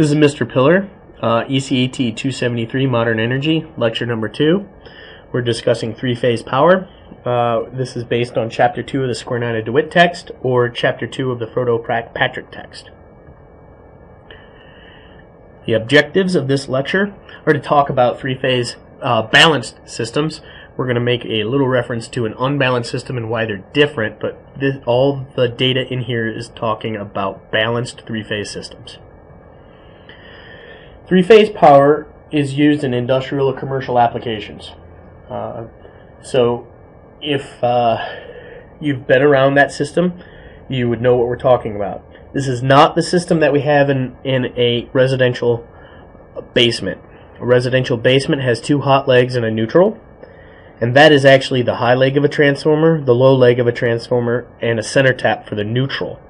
This is Mr. Pillar, ECET273 Modern Energy, lecture number 2. We're discussing three-phase power. This is based on Chapter 2 of the Square-Nine-DeWitt text or Chapter 2 of the Frodo-Patrick text. The objectives of this lecture are to talk about three-phase balanced systems. We're going to make a little reference to an unbalanced system and why they're different, but all the data in here is talking about balanced three-phase systems. Three-phase power is used in industrial or commercial applications. So if you've been around that system, you would know what we're talking about. This is not the system that we have in a residential basement. A residential basement has two hot legs and a neutral, and that is actually the high leg of a transformer, the low leg of a transformer, and a center tap for the neutral.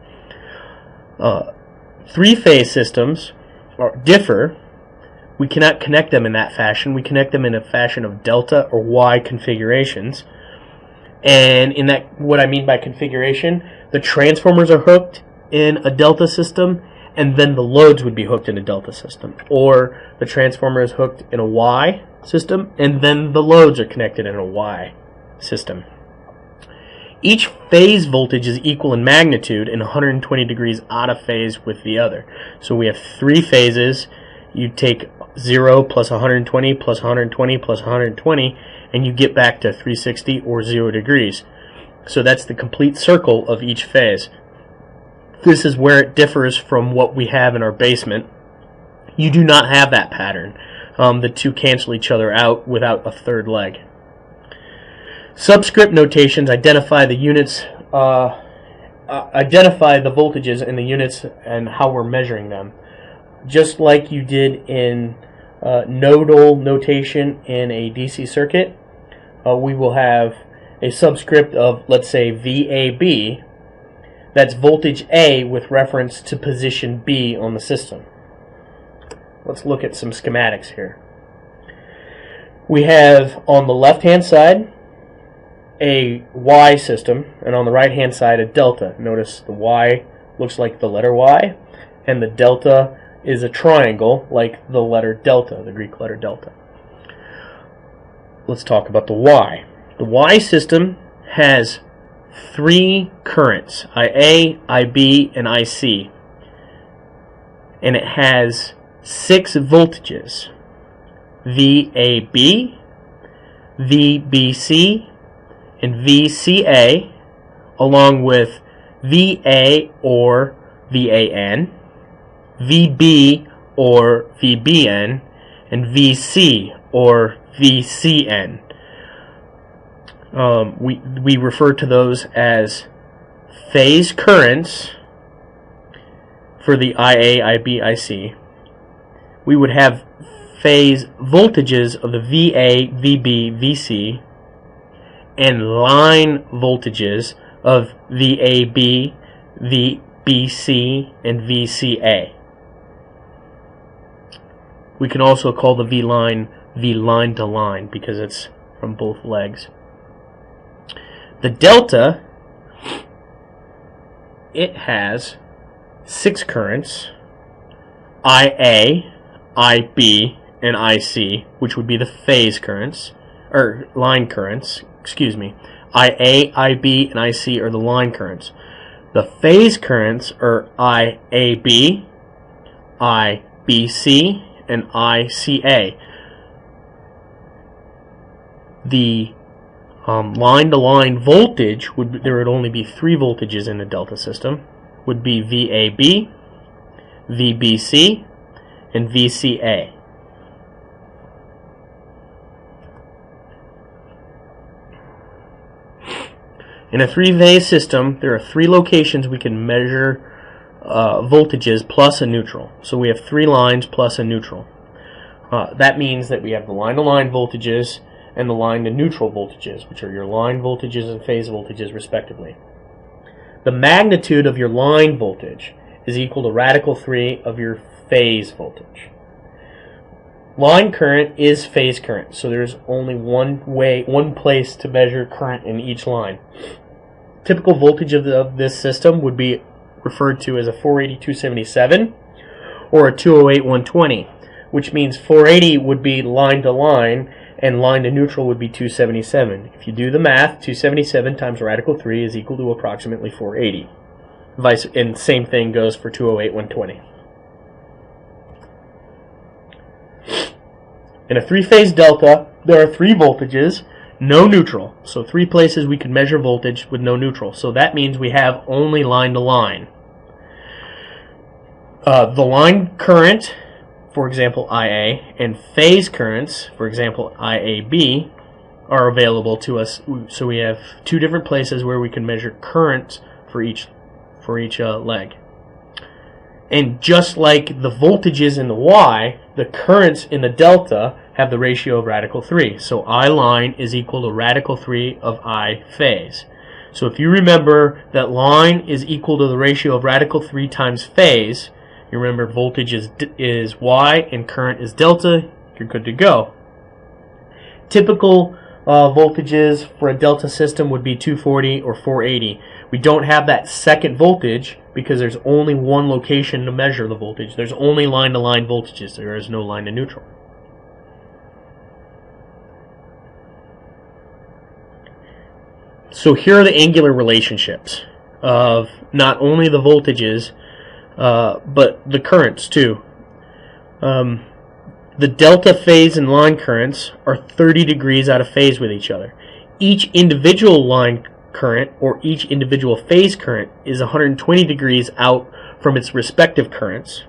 Three-phase systems differ. We cannot connect them in that fashion. We connect them in a fashion of delta or Y configurations. And in that, what I mean by configuration, the transformers are hooked in a delta system, and then the loads would be hooked in a delta system. Or the transformer is hooked in a Y system, and then the loads are connected in a Y system. Each phase voltage is equal in magnitude and 120 degrees out of phase with the other. So we have three phases. You take 0 plus 120 plus 120 plus 120, and you get back to 360 or 0 degrees. So that's the complete circle of each phase. This is where it differs from what we have in our basement. You do not have that pattern. The two cancel each other out without a third leg. Subscript notations identify the units, identify the voltages in the units and how we're measuring them. Just like you did in nodal notation in a DC circuit, we will have a subscript of, let's say, VAB. That's voltage A with reference to position B on the system. Let's look at some schematics here. We have on the left-hand side a Y system, and on the right-hand side a delta. Notice the Y looks like the letter Y, and the delta is a triangle like the letter delta, the Greek letter delta. Let's talk about the Y. The Y system has three currents, IA, IB, and IC. And it has 6 voltages, VAB, VBC, and VCA, along with VA or VAN, VB or VBN, and VC or VCN. We refer to those as phase currents for the IA, IB, IC. We would have phase voltages of the VA, VB, VC, and line voltages of VAB, VBC, and VCA. We can also call the V line to line because it's from both legs. The delta, it has 6 currents, IA, IB, and IC, which would be the phase currents, or line currents, excuse me. IA, IB, and IC are the line currents. The phase currents are IAB, IBC, and ICA. The line-to-line voltage, there would only be 3 voltages in a delta system, would be VAB, VBC, and VCA. In a three-phase system, there are 3 locations we can measure voltages plus a neutral. So we have 3 lines plus a neutral. That means that we have the line-to-line voltages and the line to neutral voltages, which are your line voltages and phase voltages respectively. The magnitude of your line voltage is equal to radical 3 of your phase voltage. Line current is phase current, so there's only one place to measure current in each line. Typical voltage of this system would be referred to as a 480-277 or a 208/120, which means 480 would be line to line, and line to neutral would be 277. If you do the math, 277 times radical 3 is equal to approximately 480. And same thing goes for 208/120. In a three-phase delta, there are 3 voltages, no neutral. So 3 places we can measure voltage with no neutral. So that means we have only line to line. The line current, for example IA, and phase currents, for example IAB, are available to us. So we have 2 different places where we can measure current for each leg. And just like the voltages in the Y, the currents in the delta have the ratio of radical 3. So I line is equal to radical 3 of I phase. So if you remember that line is equal to the ratio of radical 3 times phase, you remember voltage is Y and current is delta, you're good to go. Typical voltages for a delta system would be 240 or 480. We don't have that second voltage because there's only one location to measure the voltage. There's only line-to-line voltages. There is no line to neutral. So here are the angular relationships of not only the voltages, but the currents too. The delta phase and line currents are 30 degrees out of phase with each other. Each individual line current or each individual phase current is 120 degrees out from its respective currents,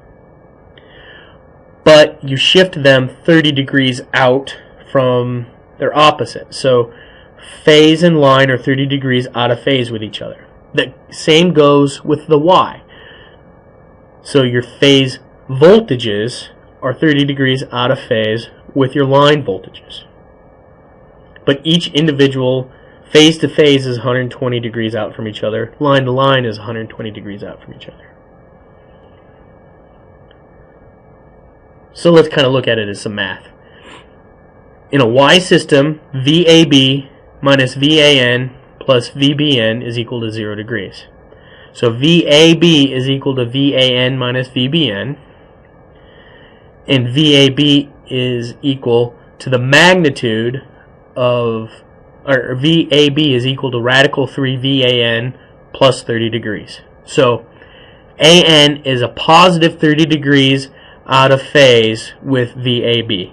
but you shift them 30 degrees out from their opposite. So phase and line are 30 degrees out of phase with each other. The same goes with the Y. So your phase voltages are 30 degrees out of phase with your line voltages. But each individual phase to phase is 120 degrees out from each other. Line to line is 120 degrees out from each other. So let's kind of look at it as some math. In a Y system, VAB minus VAN plus VBN is equal to 0 degrees. So VAB is equal to VAN minus VBN, and VAB is equal to the magnitude of, or VAB is equal to radical 3 VAN plus 30 degrees. So AN is a positive 30 degrees out of phase with VAB,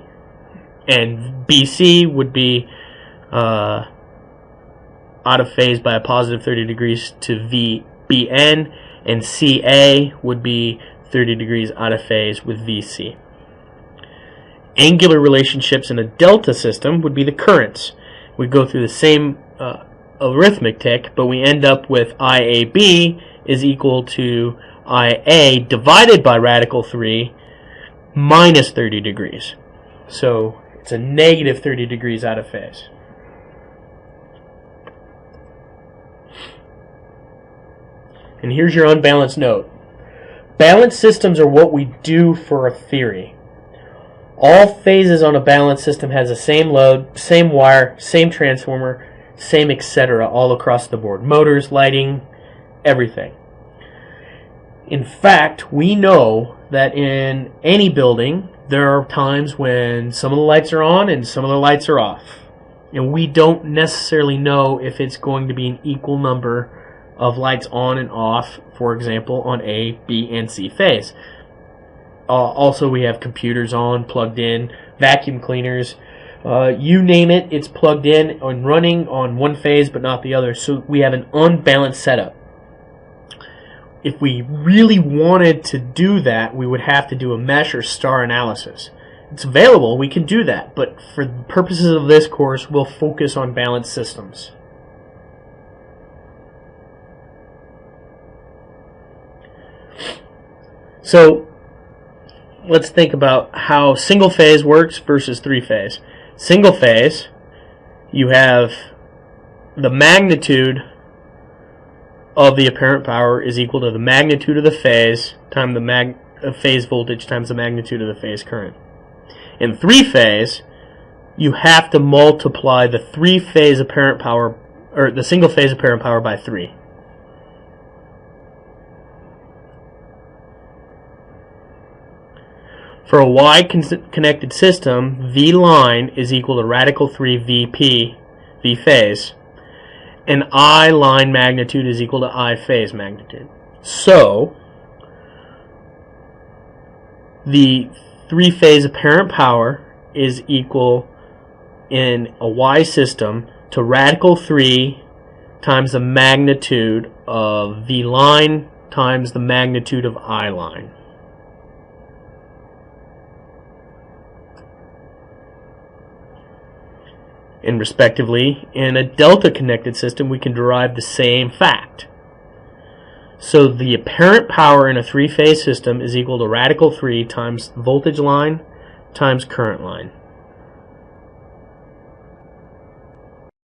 and BC would be out of phase by a positive 30 degrees to VBN, and CA would be 30 degrees out of phase with VC. Angular relationships in a delta system would be the currents. We go through the same arithmetic, but we end up with IAB is equal to IA divided by radical 3 minus 30 degrees. So it's a negative 30 degrees out of phase. And here's your unbalanced note. Balanced systems are what we do for a theory. All phases on a balanced system has the same load, same wire, same transformer, same etc. all across the board. Motors, lighting, everything. In fact, we know that in any building, there are times when some of the lights are on and some of the lights are off. And we don't necessarily know if it's going to be an equal number of lights on and off, for example, on A, B, and C phase. Also, we have computers on, plugged in, vacuum cleaners, you name it, it's plugged in and running on one phase but not the other. So we have an unbalanced setup. If we really wanted to do that, we would have to do a mesh or star analysis. It's available, we can do that, but for the purposes of this course, we'll focus on balanced systems. So let's think about how single phase works versus three phase. Single phase, you have the magnitude of the apparent power is equal to the magnitude of the phase times the phase voltage times the magnitude of the phase current. In three phase, you have to multiply the three phase apparent power, or the single phase apparent power, by 3. For a Y-connected system, V line is equal to radical 3 VP, V phase, and I line magnitude is equal to I phase magnitude. So, the three-phase apparent power is equal in a Y system to radical 3 times the magnitude of V line times the magnitude of I line. And respectively, in a delta connected system, we can derive the same fact. So the apparent power in a three-phase system is equal to radical 3 times voltage line times current line.